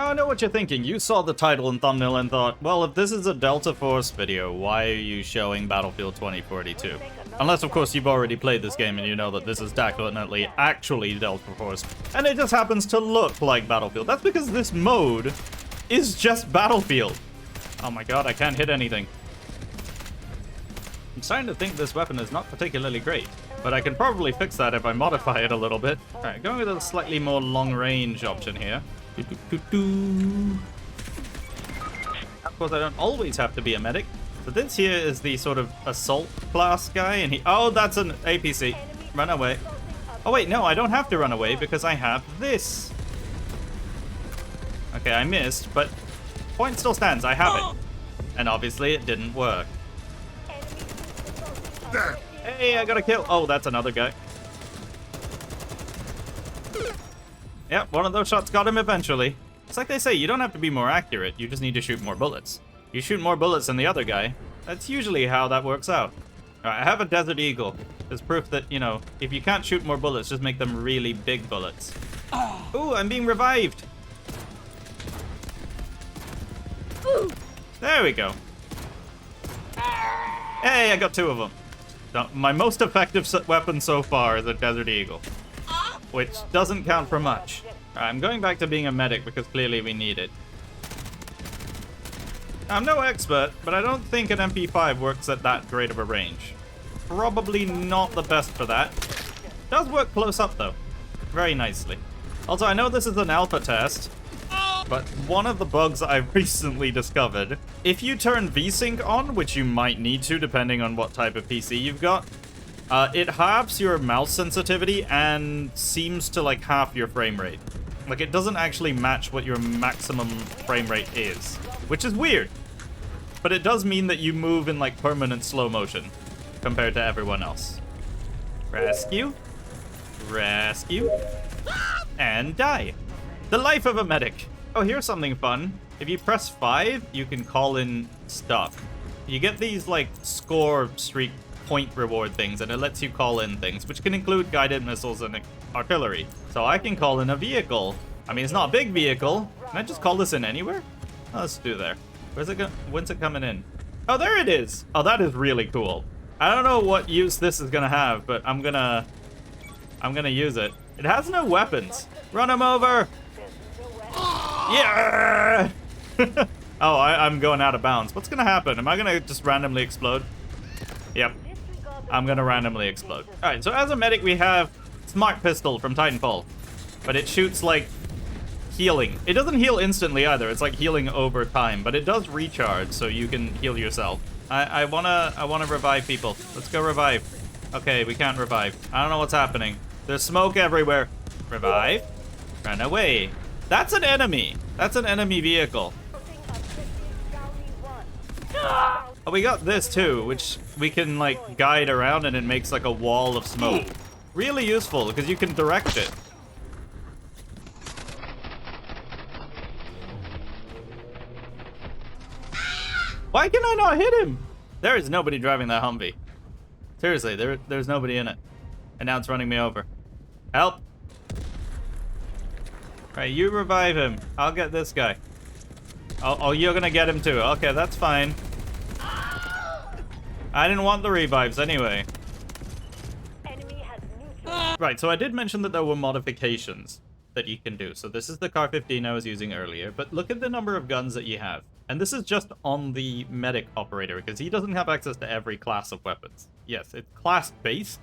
I know what you're thinking. You saw the title and thumbnail and thought, well, if this is a Delta Force video, why are you showing Battlefield 2042? Unless, of course, you've already played this game and you know that this is definitely actually Delta Force. And it just happens to look like Battlefield. That's because this mode is just Battlefield. Oh my god, I can't hit anything. I'm starting to think this weapon is not particularly great, but I can probably fix that if I modify it a little bit. Alright, going with a slightly more long-range option here. Of course, I don't always have to be a medic. So this here is the sort of assault class guy, and he... Oh, that's an APC. Run away. Oh wait, no, I don't have to run away because I have this. Okay, I missed, but point still stands. I have it. And obviously it didn't work. Hey, I got a kill. Oh, that's another guy. Yep, one of those shots got him eventually. It's like they say, you don't have to be more accurate, you just need to shoot more bullets. You shoot more bullets than the other guy, that's usually how that works out. Alright, I have a Desert Eagle. There's proof that, you know, if you can't shoot more bullets, just make them really big bullets. Ooh, I'm being revived! There we go. Hey, I got two of them. My most effective weapon so far is a Desert Eagle, which doesn't count for much. I'm going back to being a medic because clearly we need it. I'm no expert, but I don't think an MP5 works at that great of a range. Probably not the best for that. Does work close up though, very nicely. Also, I know this is an alpha test, but one of the bugs I've recently discovered, if you turn VSync on, which you might need to depending on what type of PC you've got, it halves your mouse sensitivity and seems to like half your frame rate. Like it doesn't actually match what your maximum frame rate is, which is weird. But it does mean that you move in like permanent slow motion compared to everyone else. Rescue, rescue, and die. The life of a medic. Oh, here's something fun. If you press 5, you can call in stuff. You get these like score streak point reward things, and it lets you call in things, which can include guided missiles and artillery. So I can call in a vehicle. I mean, it's not a big vehicle. Can I just call this in anywhere? Oh, let's do there. Where's it going? When's it coming in? Oh, there it is. Oh, that is really cool. I don't know what use this is gonna have, but I'm gonna use it. It has no weapons. Run him over. Yeah. Oh, I'm going out of bounds. What's gonna happen? Am I gonna just randomly explode? Yep. I'm gonna randomly explode. Alright, so as a medic we have Smart Pistol from Titanfall. But it shoots like healing. It doesn't heal instantly either, it's like healing over time, but it does recharge, so you can heal yourself. I wanna revive people. Let's go revive. Okay, we can't revive. I don't know what's happening. There's smoke everywhere. Revive. Run away. That's an enemy. That's an enemy vehicle. Oh, we got this too, which we can like guide around and it makes like a wall of smoke. Really useful because you can direct it. Why can I not hit him? There is nobody driving that Humvee. Seriously, there's nobody in it. And now it's running me over. Help! Right, you revive him. I'll get this guy. Oh, you're gonna get him too. Okay, that's fine. I didn't want the revives anyway. Right, so I did mention that there were modifications that you can do. So this is the Car 15 I was using earlier, but look at the number of guns that you have. And this is just on the medic operator, because he doesn't have access to every class of weapons. Yes, it's class-based,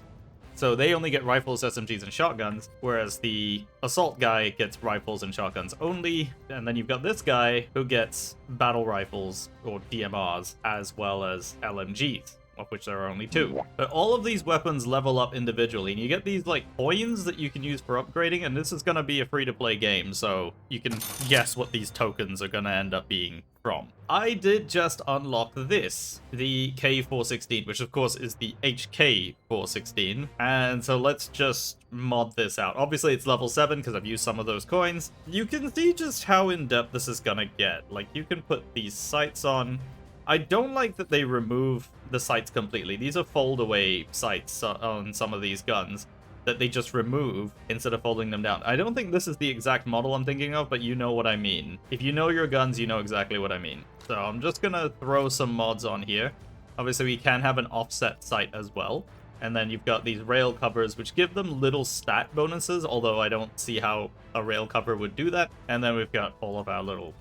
so they only get rifles, SMGs, and shotguns, whereas the assault guy gets rifles and shotguns only, and then you've got this guy who gets battle rifles, or DMRs, as well as LMGs, of which there are only 2. But all of these weapons level up individually, and you get these, like, coins that you can use for upgrading, and this is gonna be a free-to-play game, so you can guess what these tokens are gonna end up being from. I did just unlock this, the K416, which of course is the HK416, and so let's just mod this out. Obviously it's level 7 because I've used some of those coins. You can see just how in-depth this is gonna get. Like, you can put these sights on. I don't like that they remove the sights completely. These are fold-away sights on some of these guns. that they just remove instead of folding them down. I don't think this is the exact model I'm thinking of, but you know what I mean. If you know your guns, you know exactly what I mean. So I'm just gonna throw some mods on here. Obviously, we can have an offset sight as well. And then you've got these rail covers, which give them little stat bonuses, although I don't see how a rail cover would do that. And then we've got all of our little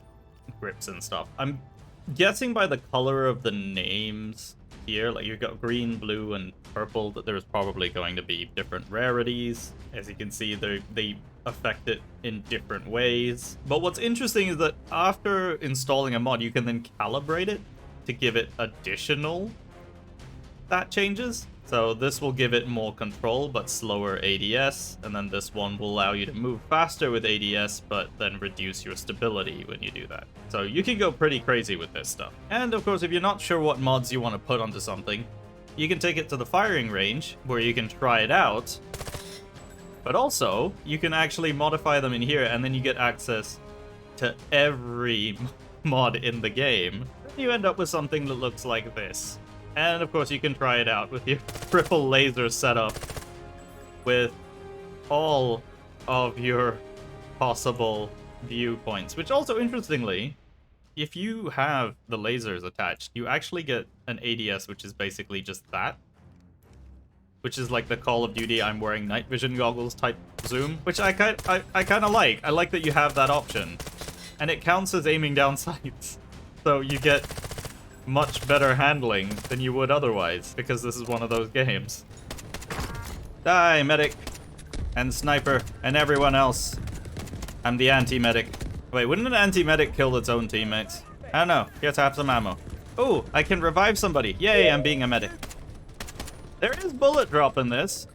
grips and stuff. I'm guessing by the color of the names here, like you've got green, blue, and purple, that there's probably going to be different rarities. As you can see, they affect it in different ways. But what's interesting is that after installing a mod, you can then calibrate it to give it additional stat changes. So this will give it more control, but slower ADS, and then this one will allow you to move faster with ADS, but then reduce your stability when you do that. So you can go pretty crazy with this stuff. And of course, if you're not sure what mods you want to put onto something, you can take it to the firing range, where you can try it out, but also, you can actually modify them in here, and then you get access to every mod in the game. You end up with something that looks like this. And of course, you can try it out with your triple laser setup with all of your possible viewpoints. Which also, interestingly, if you have the lasers attached, you actually get an ADS, which is basically just that. Which is like the Call of Duty I'm wearing night vision goggles type zoom, which I kind of like. I like that you have that option. And it counts as aiming down sights. So you get much better handling than you would otherwise, because this is one of those games. Die, medic, and sniper, and everyone else. I'm the anti-medic. Wait, wouldn't an anti-medic kill its own teammates? I don't know. Here to have some ammo. Oh, I can revive somebody. Yay, I'm being a medic. There is bullet drop in this.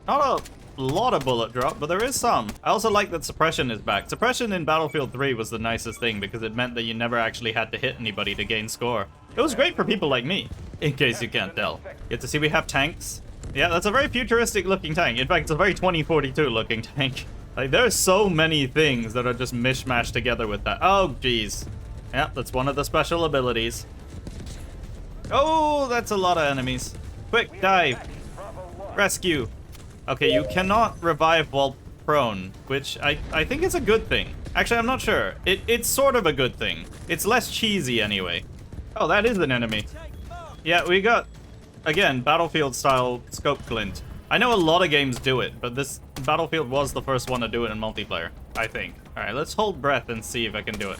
Not a lot of bullet drop, but there is some. I also like that suppression is back. Suppression in Battlefield 3 was the nicest thing because it meant that you never actually had to hit anybody to gain score. It was great for people like me, in case you can't tell. You get to see we have tanks. Yeah, that's a very futuristic looking tank. In fact, it's a very 2042 looking tank. Like, there's so many things that are just mishmashed together with that. Oh, jeez. Yeah, that's one of the special abilities. Oh, that's a lot of enemies. Quick, dive. Rescue. Okay, you cannot revive while prone, which I think is a good thing. Actually, I'm not sure. It's sort of a good thing. It's less cheesy anyway. Oh, that is an enemy. Yeah, we got, again, Battlefield-style scope glint. I know a lot of games do it, but this Battlefield was the first one to do it in multiplayer, I think. Alright, let's hold breath and see if I can do it.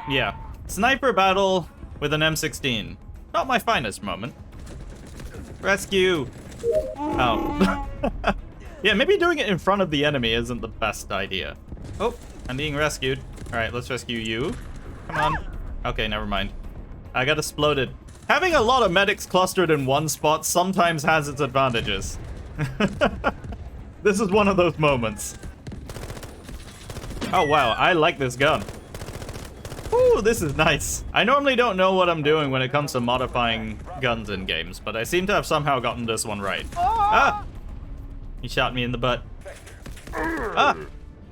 Yeah. Sniper battle with an M16. Not my finest moment. Rescue! Oh. Yeah, maybe doing it in front of the enemy isn't the best idea. Oh, I'm being rescued. Alright, let's rescue you. Come on. Okay, never mind. I got exploded. Having a lot of medics clustered in one spot sometimes has its advantages. This is one of those moments. Oh wow, I like this gun. Ooh, this is nice. I normally don't know what I'm doing when it comes to modifying guns in games, but I seem to have somehow gotten this one right. Ah! He shot me in the butt. Ah!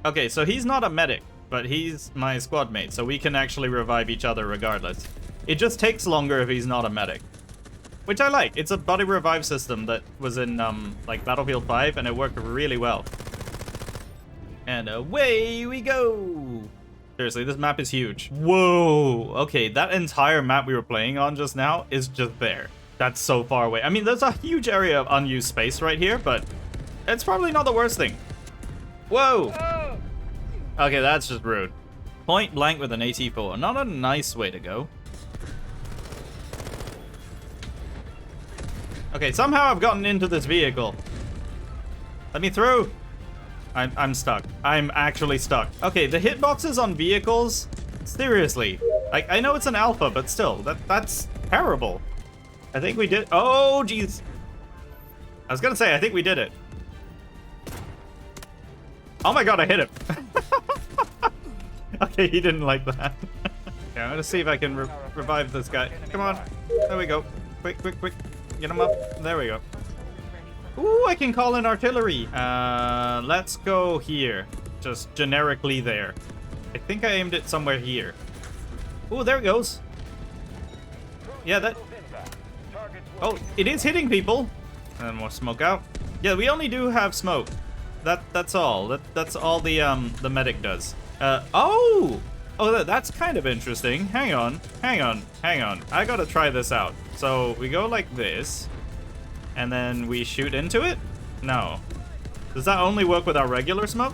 Okay, so he's not a medic, but he's my squad mate, so we can actually revive each other regardless. It just takes longer if he's not a medic. Which I like. It's a body revive system that was in, like, Battlefield 5, and it worked really well. And away we go! Seriously, this map is huge. Whoa! Okay, that entire map we were playing on just now is just there. That's so far away. I mean, there's a huge area of unused space right here, but it's probably not the worst thing. Whoa! Okay, that's just rude. Point blank with an AT-4. Not a nice way to go. Okay, somehow I've gotten into this vehicle. Let me through. I'm stuck. I'm actually stuck. Okay, the hitboxes on vehicles, seriously. Like, I know it's an alpha, but still, that's terrible. I think we did. Oh, jeez. I was gonna say, I think we did it. Oh my god, I hit him. Okay, he didn't like that. Yeah, I'm gonna see if I can revive this guy. Come on. There we go. Quick, quick, quick. Get him up. There we go. Ooh, I can call in artillery. Let's go here. Just generically there. I think I aimed it somewhere here. Ooh, there it goes. yeah, that... Oh, it is hitting people. And more smoke out. Yeah, we only do have smoke. That's all. That's all the medic does. Oh! Oh, that's kind of interesting. Hang on. I gotta try this out. So, we go like this. And then we shoot into it? No. Does that only work with our regular smoke?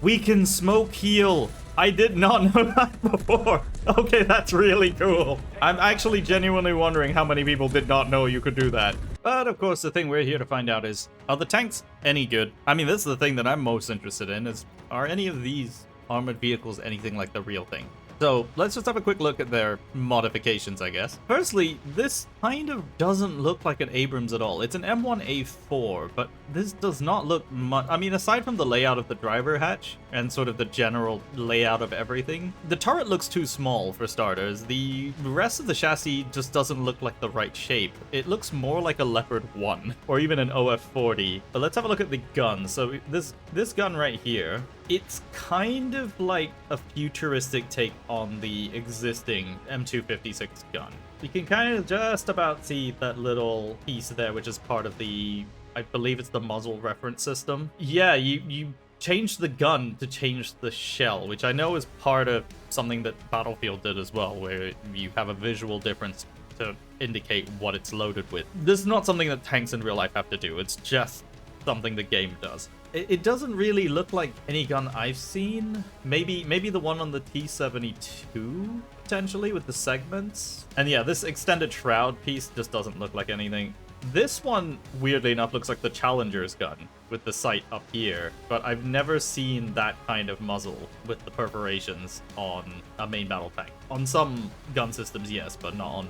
We can smoke heal. I did not know that before. Okay, that's really cool. I'm actually genuinely wondering how many people did not know you could do that. But of course, the thing we're here to find out is, are the tanks any good? I mean, this is the thing that I'm most interested in, is are any of these armored vehicles anything like the real thing? So let's just have a quick look at their modifications, I guess. Firstly, this kind of doesn't look like an Abrams at all. It's an M1A4, but this does not look much. I mean, aside from the layout of the driver hatch and sort of the general layout of everything, the turret looks too small for starters. The rest of the chassis just doesn't look like the right shape. It looks more like a Leopard 1 or even an OF40. But let's have a look at the gun. So this gun right here, it's kind of like a futuristic take on the existing M256 gun. You can kind of just about see that little piece there, which is part of the, I believe it's the muzzle reference system. Yeah, you change the gun to change the shell, which I know is part of something that Battlefield did as well, where you have a visual difference to indicate what it's loaded with. This is not something that tanks in real life have to do. It's just something the game does. It doesn't really look like any gun I've seen. Maybe the one on the T-72, potentially, with the segments. And yeah, this extended shroud piece just doesn't look like anything. This one, weirdly enough, looks like the Challenger's gun, with the sight up here. But I've never seen that kind of muzzle with the perforations on a main battle tank. On some gun systems, yes, but not on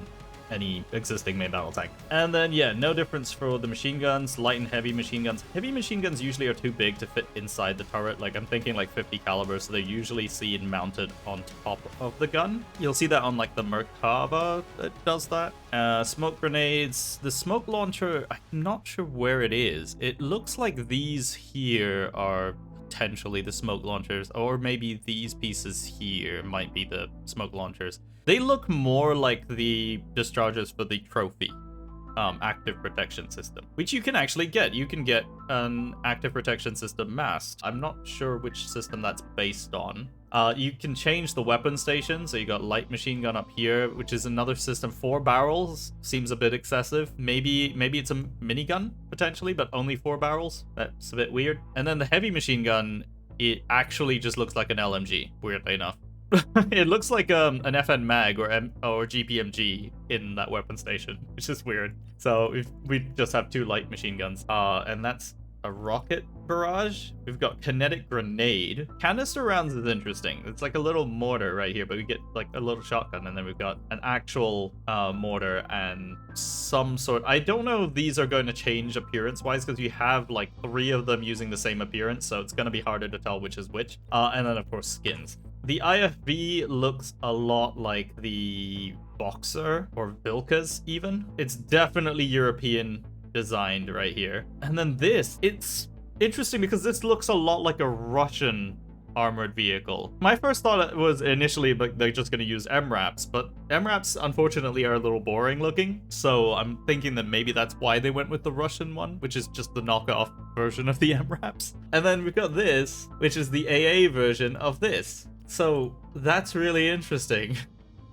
any existing main battle tank. And then, yeah, no difference for the machine guns, light and heavy machine guns. Heavy machine guns usually are too big to fit inside the turret. Like, I'm thinking like 50 caliber, so they're usually seen mounted on top of the gun. You'll see that on like the Merkava that does that. Smoke grenades. The smoke launcher, I'm not sure where it is. It looks like these here are potentially the smoke launchers, or maybe these pieces here might be the smoke launchers. They look more like the discharges for the trophy active protection system, which you can actually get. You can get an active protection system mast. I'm not sure which system that's based on. You can change the weapon station, so you got light machine gun up here, which is another system. 4 barrels seems a bit excessive. Maybe it's a minigun potentially, but only 4 barrels. That's a bit weird. And then the heavy machine gun, it actually just looks like an LMG, weirdly enough. It looks like an FN mag or GPMG in that weapon station, which is weird. So we just have 2 light machine guns, and that's a rocket barrage. We've got kinetic grenade. Canister rounds is interesting. It's like a little mortar right here, but we get like a little shotgun, and then we've got an actual mortar and some sort. I don't know if these are going to change appearance wise, because you have like 3 of them using the same appearance, so it's going to be harder to tell which is which. And then of course skins. The IFV looks a lot like the Boxer or Vilkas even. It's definitely European designed right here. And then this, it's interesting because this looks a lot like a Russian armored vehicle. My first thought was initially like they're just going to use MRAPs, but MRAPs unfortunately are a little boring looking, so I'm thinking that maybe that's why they went with the Russian one, which is just the knockoff version of the MRAPs. And then we've got this, which is the AA version of this. So that's really interesting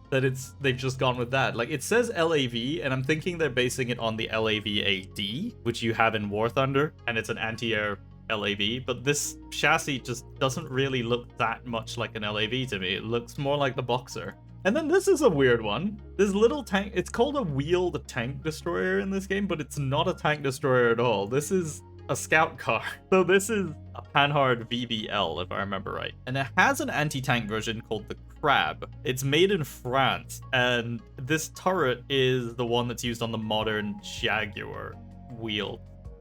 that they've just gone with that. Like, it says LAV, and I'm thinking they're basing it on the LAV-AD, which you have in War Thunder, and it's an anti-air LAV, but this chassis just doesn't really look that much like an LAV to me. It looks more like the Boxer. And then this is a weird one. This little tank, it's called a wheeled tank destroyer in this game, but it's not a tank destroyer at all. This is a scout car. So this is a Panhard VBL, if I remember right. And it has an anti-tank version called the Crab. It's made in France, and this turret is the one that's used on the modern Jaguar wheeled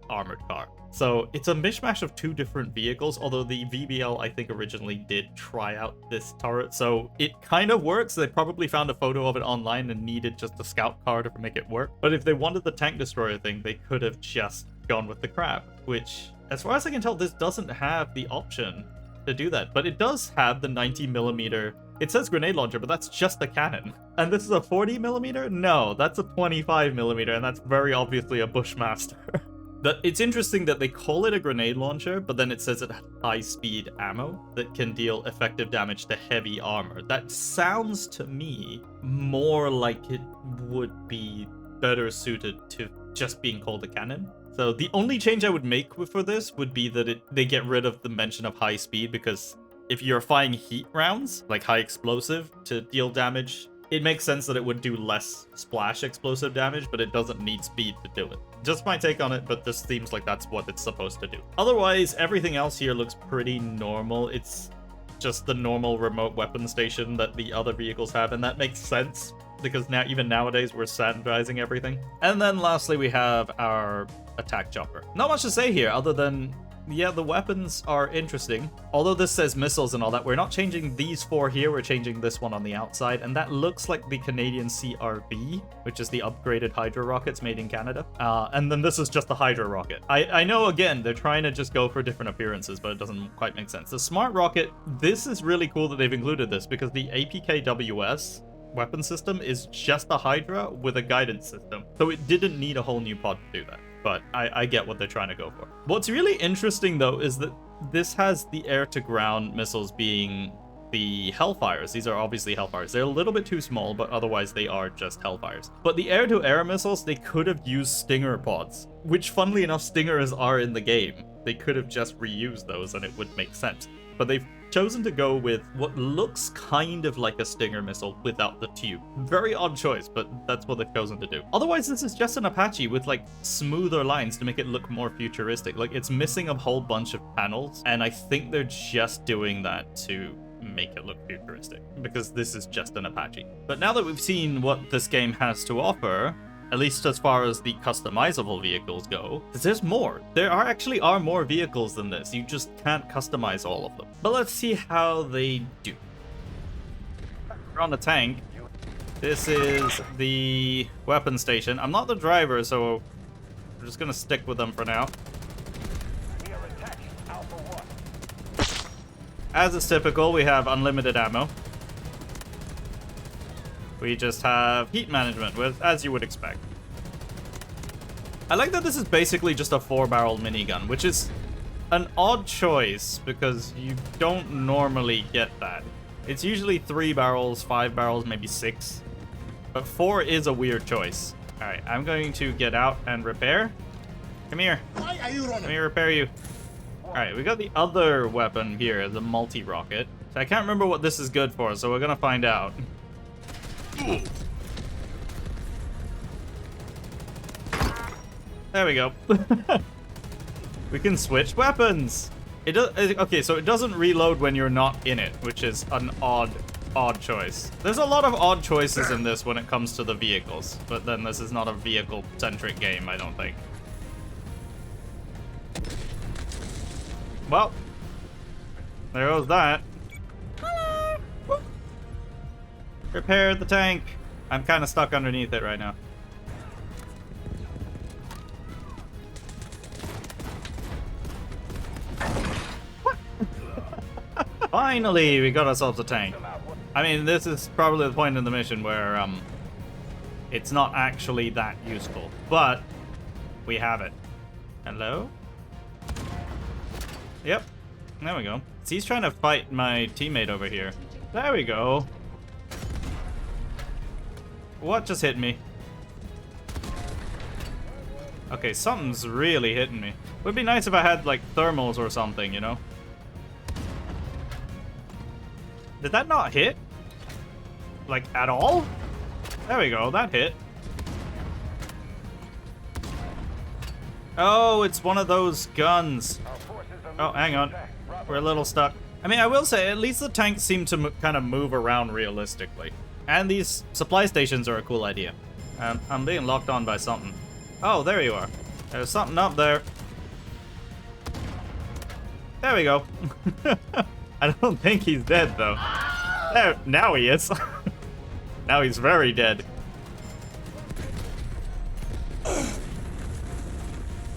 armored car. So it's a mishmash of 2 different vehicles, although the VBL, I think, originally did try out this turret. So it kind of works. They probably found a photo of it online and needed just a scout car to make it work. But if they wanted the tank destroyer thing, they could have just gone with the Crab, which, as far as I can tell, this doesn't have the option to do that. But it does have the 90mm It says grenade launcher, but that's just a cannon. And this is a 40 millimeter? No, that's a 25 millimeter, and that's very obviously a Bushmaster. It's interesting that they call it a grenade launcher, but then it says it has high-speed ammo that can deal effective damage to heavy armor. That sounds to me more like it would be better suited to just being called a cannon. So the only change I would make for this would be that they get rid of the mention of high speed, because if you're firing heat rounds, like high explosive, to deal damage, it makes sense that it would do less splash explosive damage, but it doesn't need speed to do it. Just my take on it, but this seems like that's what it's supposed to do. Otherwise, everything else here looks pretty normal. It's just the normal remote weapon station that the other vehicles have, and that makes sense, because now, even nowadays, we're standardizing everything. And then lastly, we have our attack chopper. Not much to say here, other than, yeah, the weapons are interesting. Although this says missiles and all that, we're not changing these 4 here, we're changing this one on the outside, and that looks like the Canadian CRV, which is the upgraded Hydra rockets made in Canada. And then this is just the Hydra rocket. I know, again, they're trying to just go for different appearances, but it doesn't quite make sense. The Smart Rocket, this is really cool that they've included this, because the APKWS weapon system is just a Hydra with a guidance system, so it didn't need a whole new pod to do that. But I get what they're trying to go for. What's really interesting, though, is that this has the air-to-ground missiles being the Hellfires. These are obviously Hellfires. They're a little bit too small, but otherwise they are just Hellfires. But the air-to-air missiles, they could have used Stinger pods, which, funnily enough, Stingers are in the game. They could have just reused those and it would make sense. But they've chosen to go with what looks kind of like a Stinger missile without the tube. Very odd choice, but that's what they've chosen to do. Otherwise, this is just an Apache with like smoother lines to make it look more futuristic. Like, it's missing a whole bunch of panels, and I think they're just doing that to make it look futuristic, because this is just an Apache. But now that we've seen what this game has to offer, at least as far as the customizable vehicles go, because there's more. There actually are more vehicles than this. You just can't customize all of them. But let's see how they do. We're on the tank. This is the weapon station. I'm not the driver, so we're just gonna stick with them for now. As is typical, we have unlimited ammo. We just have heat management, with, as you would expect. I like that this is basically just a 4-barrel minigun, which is an odd choice because you don't normally get that. It's usually 3 barrels, 5 barrels, maybe 6. But 4 is a weird choice. Alright, I'm going to get out and repair. Come here. Why are you running? Let me repair you. Alright, we got the other weapon here, the multi-rocket. So I can't remember what this is good for, so we're gonna find out. There we go. We can switch weapons. It does. Okay, so it doesn't reload when you're not in it, which is an odd choice. There's a lot of odd choices in this when it comes to the vehicles, but then this is not a vehicle-centric game, I don't think. Well, there goes that. Repair the tank. I'm kind of stuck underneath it right now. Finally, we got ourselves a tank. I mean, this is probably the point in the mission where it's not actually that useful, but we have it. Hello? Yep. There we go. So he's trying to fight my teammate over here. There we go. What just hit me? Okay, something's really hitting me. Would be nice if I had, like, thermals or something, you know? Did that not hit? Like, at all? There we go, that hit. Oh, it's one of those guns. Oh, hang on. We're a little stuck. I mean, I will say, at least the tanks seem to kind of move around realistically. And these supply stations are a cool idea. I'm being locked on by something. Oh, there you are. There's something up there. There we go. I don't think he's dead, though. There, now he is. Now he's very dead.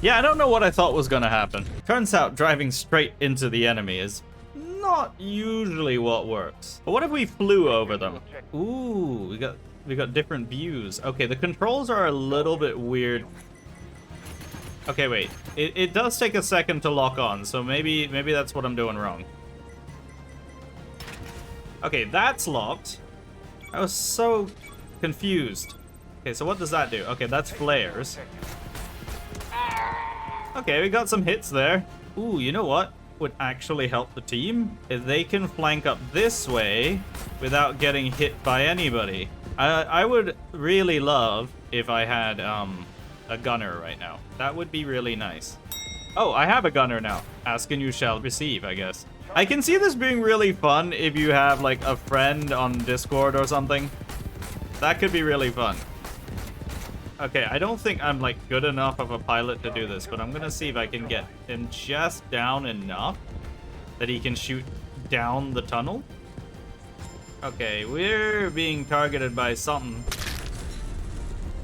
Yeah, I don't know what I thought was gonna happen. Turns out driving straight into the enemy is not usually what works. But what if we flew over them? Ooh, we got different views. Okay, the controls are a little bit weird. Okay, wait. It does take a second to lock on, so maybe that's what I'm doing wrong. Okay, that's locked. I was so confused. Okay, so what does that do? Okay, that's flares. Okay, we got some hits there. Ooh, you know what would actually help the team? If they can flank up this way without getting hit by anybody. I would really love if I had a gunner right now. That would be really nice. Oh, I have a gunner now. Ask and you shall receive, I guess. I can see this being really fun if you have like a friend on Discord or something. That could be really fun. Okay, I don't think I'm like good enough of a pilot to do this, but I'm gonna see if I can get him just down enough that he can shoot down the tunnel. Okay, we're being targeted by something.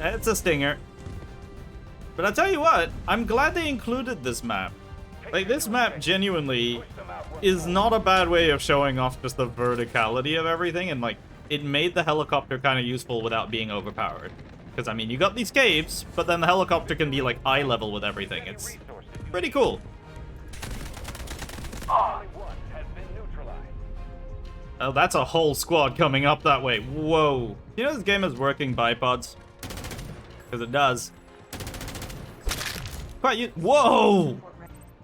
It's a stinger. But I tell you what, I'm glad they included this map. Like, this map genuinely is not a bad way of showing off just the verticality of everything, and like, it made the helicopter kind of useful without being overpowered. Because, I mean, you got these caves, but then the helicopter can be like eye level with everything. It's pretty cool. Oh, that's a whole squad coming up that way. Whoa. You know this game has working bipods? Because it does. Whoa!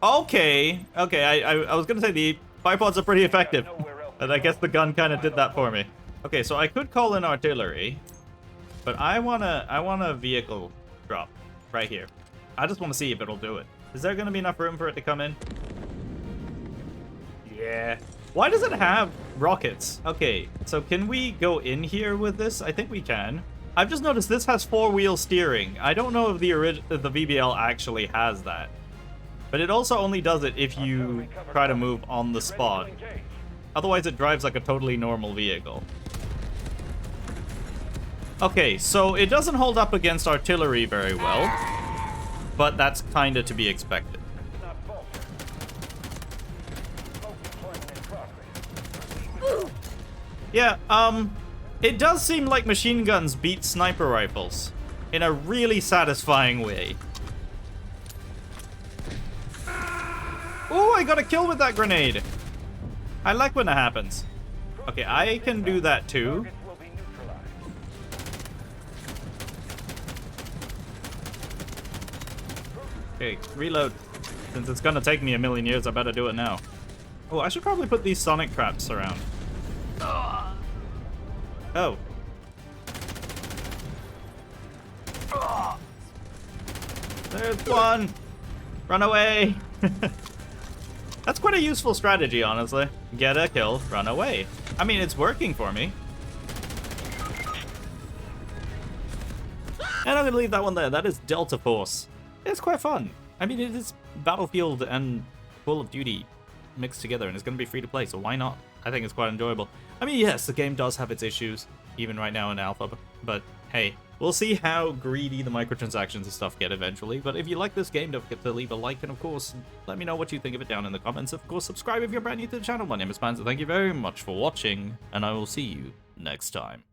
Okay. Okay, I was gonna say the bipods are pretty effective. And I guess the gun kind of did that for me. Okay, so I could call in artillery. But I want a vehicle drop right here. I just want to see if it'll do it. Is there gonna be enough room for it to come in? Yeah. Why does it have rockets? Okay, so can we go in here with this? I think we can. I've just noticed this has four-wheel steering. I don't know if the VBL actually has that. But it also only does it if you try to move on the spot. Otherwise, it drives like a totally normal vehicle. Okay, so it doesn't hold up against artillery very well. But that's kinda to be expected. Yeah, it does seem like machine guns beat sniper rifles in a really satisfying way. Oh, I got a kill with that grenade. I like when that happens. Okay, I can do that too. Okay, reload. Since it's gonna take me a million years, I better do it now. Oh, I should probably put these sonic traps around. Oh. There's one! Run away! That's quite a useful strategy, honestly. Get a kill, run away. I mean, it's working for me. And I'm gonna leave that one there. That is Delta Force. It's quite fun. I mean, it is Battlefield and Call of Duty mixed together, and it's gonna be free to play, so why not? I think it's quite enjoyable. I mean, yes, the game does have its issues, even right now in alpha, but hey, we'll see how greedy the microtransactions and stuff get eventually. But if you like this game, don't forget to leave a like, and of course, let me know what you think of it down in the comments. Of course, subscribe if you're brand new to the channel. My name is Panzer. Thank you very much for watching, and I will see you next time.